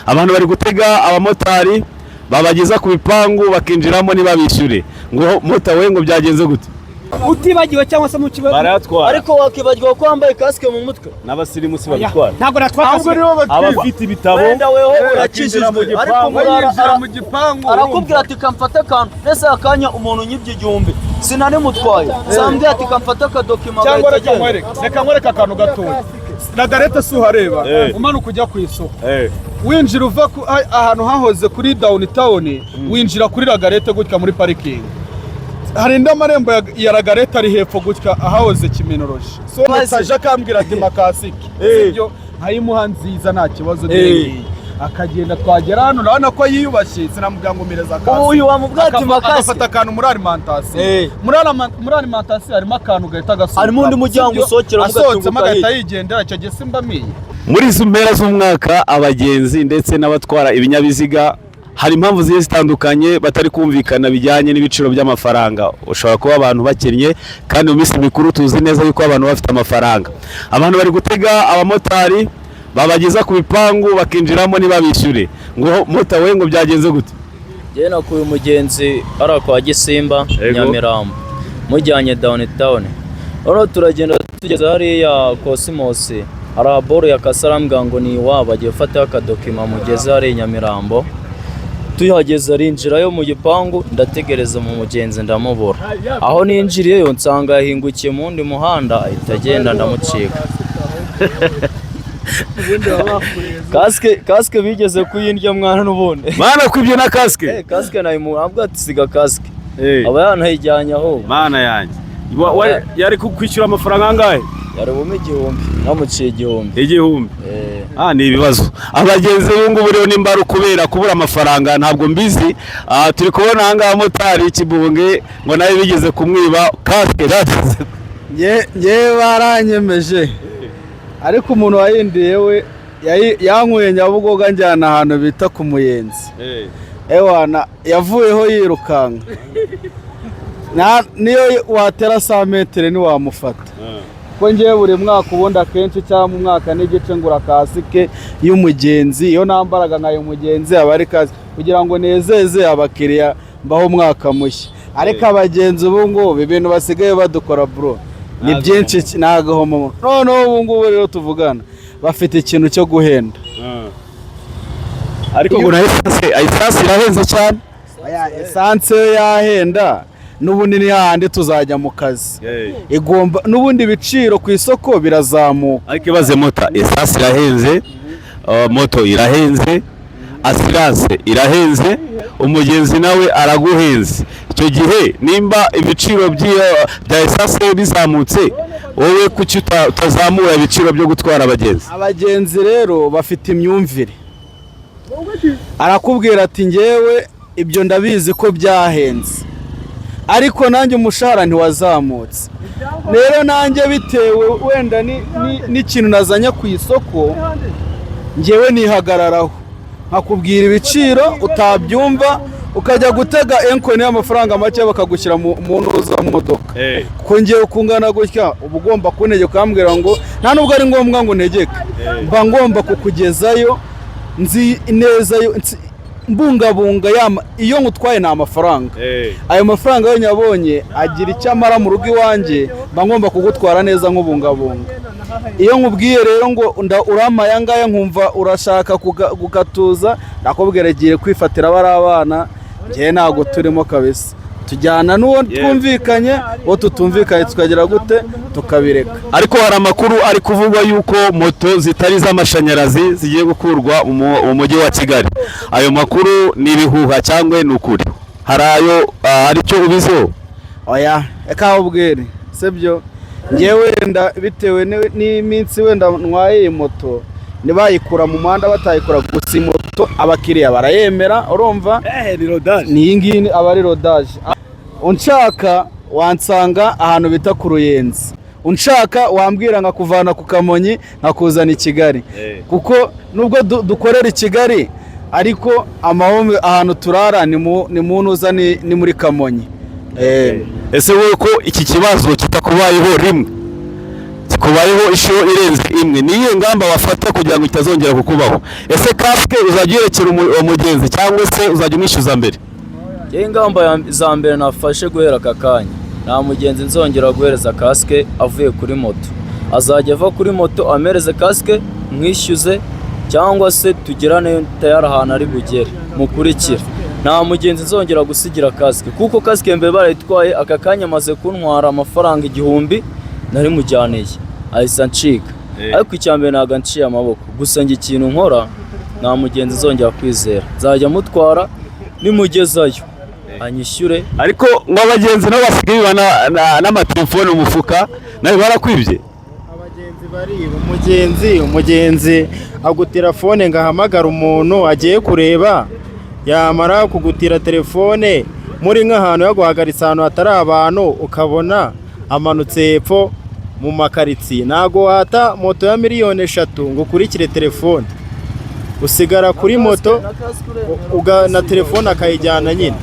abantu bari gutega abamotari babageza ku bipangu bakinjiramo ntibabishyure ngo mota we ngo byagenze gute utibagiwe cyangwa se mu kibazo baratwara ariko wakibagirwa ko wambaye kasike mu mutwe n'abasirimu si babitwara ntabwo natwakaze abafite ibitabo wenda weho urakijijwe ariko murara mu gipangu arakubwira ati kamfata akantu nese akanya umuntu nyibye igihumbi sinari mutwaye sambye ati kamfata akadokima cyangwa reka nkwereka akantu gatoya na garete si uhareba umanuka ujya ku isoko winjira uva ahantu hahoze kuri downtown winjira kuri lagarete gutya muri parikingi hari indi amarembo ya lagarete ari hepfo gutya ahahoze Kiminoroshi so message akambwira ati makasike ibyo hayimuha nziza nta kibazo akagenda twagera hano urabona ko yiyubashye sinamubwira ngo mireza kasike uyu wamubwati makasike afata akantu muri alimentation muri alimentation harimo akantu gahita gasohoka harimo undi mujyango usokera asohotsemo agahita yigendera icyo gihe simbamiye. muri izo mpera z'umwaka abagenzi ndetse n'abatwara ibinyabiziga hari impamvu zigiye zitandukanye batari kumvikana bijyanye n'ibiciro by'amafaranga. Ushobora kuba abantu bakennye kandi mu minsi mikuru tuzi neza yuko abantu bafite amafaranga. Abantu bari gutega abamotari babageza ku bipangu bakinjiramo ntibabishyure ngo mota we ngo byagenze gute. Jye nakuye umugenzi ara kwa Gisimba Nyamirambo mujyanye downtown none turagenda tugeze hariya Cosmos araboro ya Kasarambwa ngo ni waba agiye gufata akadokima mugeze hariya Nyamirambo tuyageze arinjirayo mu gipangu ndategereza mu mugenzi ndamubura aho ninjiriyeyo nsanga yahingukiye mu wundi muhanda ahita agenda ndamucika. Kasike bigeze kuyindya mwana n'ubundi mana kwibyo na kasike kasike nayimu abwo ati siga kasike aba yanayijyanye aho mana yanjye yari kukwishyura amafaranga angahe yari mu igihumbi namuciye igihumbi ni ibibazo abagenzi bungu rero nimba kubera kubura amafaranga ntabwo mbizi. Turi kubona hanga motari Kibunge ngo nawe bigeze kumwiba kasike rateze nge baranyemeje ariko umuntu wayindiye we yankuye Nyabugoga njyana ahantu bita ku Muyenzi ewana yavuyeho yirukanka niyo watera 100 metero ni wamufata ko ngiye buri mwaka ubundi akenshi cyangwa mu mwaka n'igice ngura kasike y'umugenzi iyo nambaraga nkayo mugenzi abari kazi kugira ngo nezeze abakiriya mbaho umwaka mushya ariko abagenzi ubu ngubu ibintu basigaye badukora bro ni byinshi nagahomo none ubu ngubu rero tuvugana bafite ikintu cyo guhenda ariko ngo na essence irahenze cyane essence yahenda n'ubundi ni handi tuzajya mu kazi igomba n'ubundi ibiciro ku isoko birazamuka ariko ibaze mota essence irahenze moto irahenze assurance irahenze umugenzi nawe araguhenze. Icyo gihe nimba ibiciro bya essence bizamutse wowe kuki utazamura ibiciro byo gutwara abagenzi rero bafite imyumvire arakubwira ati ngewe ibyo ndabizi ko byahenze ariko nanjye umushahara ntiwazamutse rero nanjye bitewe wenda n'ikintu nazanye ku isoko ngewe nihagararaho nkakubwira ibiciro utabyumva ukajya gutega enkoni y'amafaranga make bakagushyira mu ntuza mu modoka ko ngewe ukungana gutya uba ugomba kuntegeka ukambwira ngo nta nubwo ari ngombwa ngo ntegeke mba ngomba kukugezayo nzi neza mbungabunga iyo ngutwaye ni amafaranga ayo mafaranga yo nyabonye agira icyo amara mu rugo iwanjye mba ngomba kugutwara neza nk'ubungabunga. Iyo nkubwiye rero ngo urama yangaya nkumva urashaka gukatuza nakubwira giye kwifatira bari abana ngiye ntago turimo kabisa tujyana n'uwo twumvikanye wo tutumvikanye tukagira gute tukabireka. Ariko hari amakuru ari kuvugwa yuko moto zitari z'amashanyarazi zigiye gukurwa mu mujyi wa Kigali. Ayo makuru ni ibihuha cyangwa ni ukuri? Hari cyo ubizo? Oya eka ubwire sebyo ngewe wenda bitewe n'iminsi wenda ntwaye moto nibayikura mu muhanda batayikura gusa moto abakiriya barayemera urumva ni ingini abari rodage. Unshaka wansanga ahantu bita ku Ruyenzi, unshaka wambwira nkakuvana ku Kamonyi nkakuzana i Kigali kuko nubwo dukorera i Kigali ariko amahome ahantu turara ni munuza ni muri Kamonyi. Ese wowe ko iki kibazo kitakubayeho rimwe ikubayeho inshuro irenze imwe, niyo ngamba wafata kugira ngo itazongera kukubaho? Ese kasike uzajya uyerekera umugenzi cyangwa se uzajya umwishyuza mbere? ingamba za mbere nafashe guhera aka kanya, nta mugenzi nzongera guhereza kasike avuye kuri moto. Azajya ava kuri moto amereze kasike mwishyuze, cyangwa se tugirane tayari ahantu ari bugere mukurikira. Nta mugenzi nzongera gusigira kasike, kuko kasike mbere barayitwaye, aka kanya amaze kuntwara amafaranga 1000 nari mujyaneye ahise ncika. Ariko icyambere ntago nciye amaboko, gusa nge ikintu nkora nta mugenzi nzongera kwizera, nzajya mutwara nimugezayo anyishyure. Ariko ngo abagenzi nabo basigaye n'amatelefone mu mufuka nawe barakwibye. Abagenzi bariba, umugenzi agutira fone ngahamagara umuntu agiye kureba, yamara kugutira telefone muri nk'ahantu yaguhagaritse ahantu hatari abantu, ukabona amanutse hepfo mu makaritsiye. Ntago wata moto ya miliyoni 3 ngo ukurikire telefone, usigara kuri moto na telefone akayijyana nyine.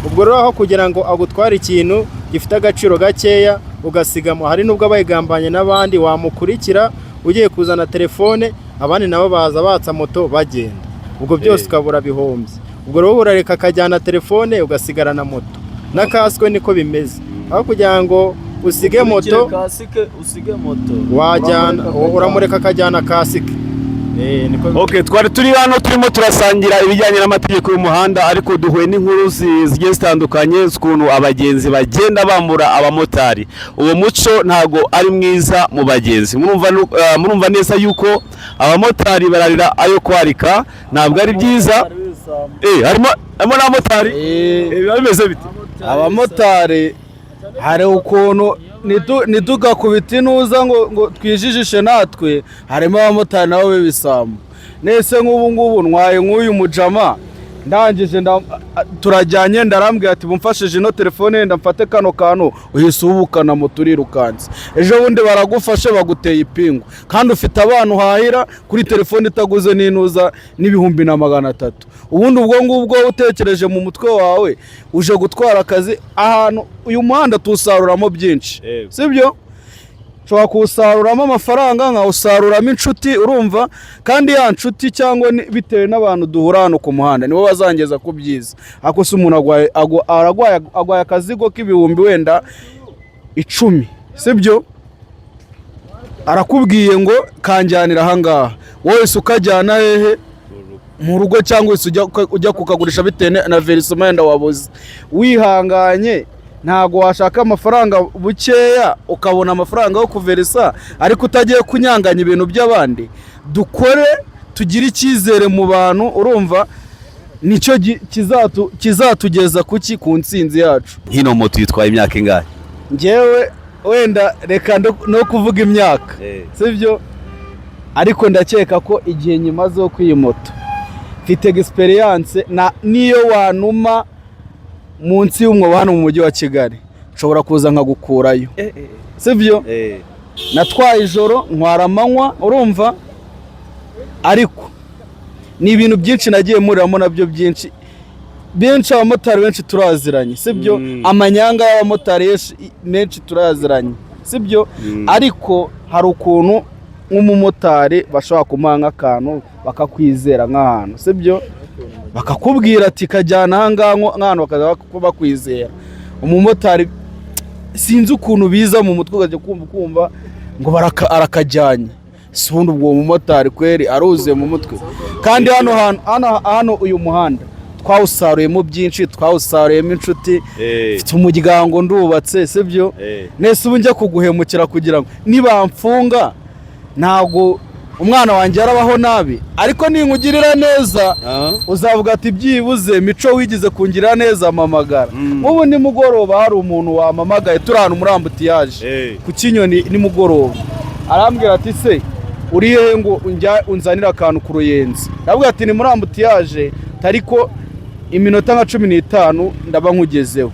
Ubwo rero aho kugira ngo agutware ikintu gifite agaciro gakeya ugasigamo, hari nubwo abayigambanye n'abandi, wamukurikira ugiye kuzana telefone, abandi nabo baza batsa moto bagenda, ubwo byose ukabura bihombye. Ubwo rero urareka akajyana telefone ugasigara na moto na kasike. Niko bimeze, aho kugira ngo usige moto wajyana, uramureka akajyana kasike. Okay, twari turi hano turimo turasangira ibijyanye n'amategeko y'umuhanda, ariko duhuye n'inkuru zigiye zitandukanye z'ukuntu abagenzi bagenda bambura abamotari. Uwo muco ntago ari mwiza mu bagenzi. Murumva neza yuko abamotari bararira ayo kwarika, ntabwo ari byiza. Harimo n'abamotari bimeze bite? Abamotari hari ukuntu ntitugakubite inuza ngo twijijishe natwe, harimo abamotari nabo b'ibisambo. Nese nk'ubu ngubu ntwaye nk'uyu mujama, ndangije turajyanye, ndarambwira ati bumfashije ino telefone yenda mfate kano kantu, uhise ubukana moto urirukanse. Ejo bundi baragufashe baguteye ipingu, kandi ufite abantu uhahira kuri telefone itaguze n'inuza n'ibihumbi na 300. Ubundi ubwo ngubwo utekereje mu mutwe wawe uje gutwara akazi ahantu. Uyu muhanda tuwusaruramo byinshi, sibyo? Nshobora kuwusaruramo amafaranga, nkawusaruramo inshuti, urumva? Kandi ya nshuti cyangwa bitewe n'abantu duhura hano ku muhanda nibo bazangeza ku byiza. Ako se umuntu agwaye akazigo k'ibihumbi wenda 10, sibyo? Arakubwiye ngo kanjyanira ahangaha, wowe se ukajyana hehe? Mu rugo, cyangwa se ujya kukagurisha bitewe na verisement wabuze. Wihanganye ntago washaka amafaranga bukeya ukabona amafaranga yo kuverisa, ariko utagiye kunyanganya ibintu by'abandi. Dukore tugire icyizere mu bantu, urumva? Nicyo kizatugeza kuki ku ntsinzi yacu. Hino moto yitwaye imyaka ingahe? Ngewe wenda reka no kuvuga imyaka, sibyo? Ariko ndakeka ko igihe nyimaze ko iyi moto mfite experience, niyo wanuma munsi y'umwobo hano mu mujyi wa Kigali nshobora kuza nkagukurayo, sibyo? Natwaye ijoro, ntwara amanywa, urumva? Ariko ni ibintu byinshi nagiye muriramo nabyo byinshi. Abamotari benshi turaziranye, sibyo? Amanyanga y'abamotari menshi turaziranye, sibyo? Ariko hari ukuntu nk'umumotari bashobora kumuha nk'akantu bakakwizera nk'ahantu, sibyo? Bakakubwira ati kajyana ahangaha nk'ahantu bakaza bakwizera. Umumotari sinzi ukuntu biza mu mutwe ukajya kumva ngo arakajyanye. Si ubundi ubwo umumotari kweri aruzuye mu mutwe. Kandi hano uyu muhanda twawusaruyemo byinshi, twawusaruyemo inshuti, mfite umuryango ndubatse, sibyo? Nese ubu njya kuguhemukira kugira ngo nibamfunga ntago umwana wanjye arabaho nabi, ariko ninkugirira neza uzavuga ati byibuze Mico wigize kungirira neza amamagara. Ubu ni mugoroba hari umuntu wamamagaye turi ahantu muri ambutiyaje ku Kinyoni, ni mugoroba arambwira ati se uri hehe ngo unzanira akantu ku Ruyenzi. Ndabwira ati ni muri ambutiyaje, ariko iminota nka 15 ndaba nkugezeho.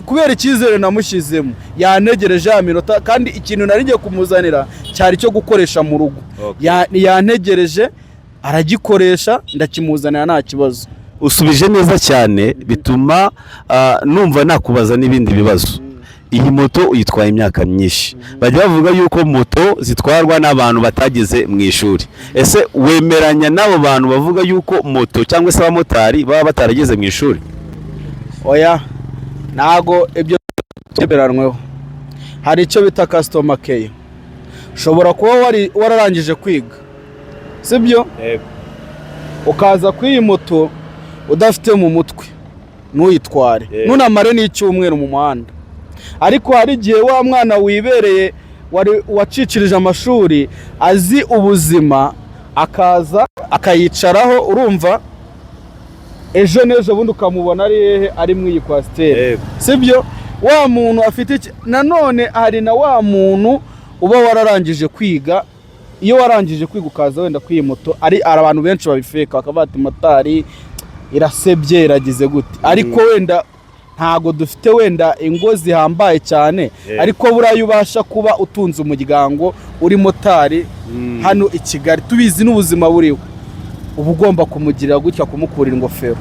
Kubera icyizere namushyizemo yanegereje ya minota, kandi ikintu nari ngiye kumuzanira cyari cyo gukoresha mu rugo. Yanegereje aragikoresha, ndakimuzanira nta kibazo. Usubije neza cyane, bituma numva nakubaza n'ibindi bibazo. iyi moto uyitwaye imyaka myinshi, bajya bavuga yuko moto zitwarwa n'abantu batageze mu ishuri. Ese wemeranya n'abo bantu bavuga yuko moto cyangwa se abamotari baba batarageze mu ishuri? Oya, ntago ibyo byemeranweho. Hari icyo bita customer care. Ushobora kuba wararangije kwiga, sibyo? Ukaza kuri iyi moto udafite mu mutwe, ntuyitware, ntunamare n'icyumweru mu muhanda. Ariko hari igihe wa mwana wibereye wacicirije amashuri azi ubuzima, akaza akayicaraho, urumva ejo n'ejo bundi ukamubona ari hehe, ari mu iyi kwasiteri, sibyo? Wa muntu afite nanone hari na wa muntu uba wararangije kwiga. Iyo warangije kwiga ukaza wenda kuri iyi moto, ari abantu benshi babifeka bakavuga ati motari irasebye, iragize gute. Ariko wenda ntago dufite wenda ingo zihambaye cyane, ariko buriya ubasha kuba utunze umuryango uri motari hano i Kigali, tubizi n'ubuzima buriho, uba ugomba kumugirira gutya, kumukurira ingofero.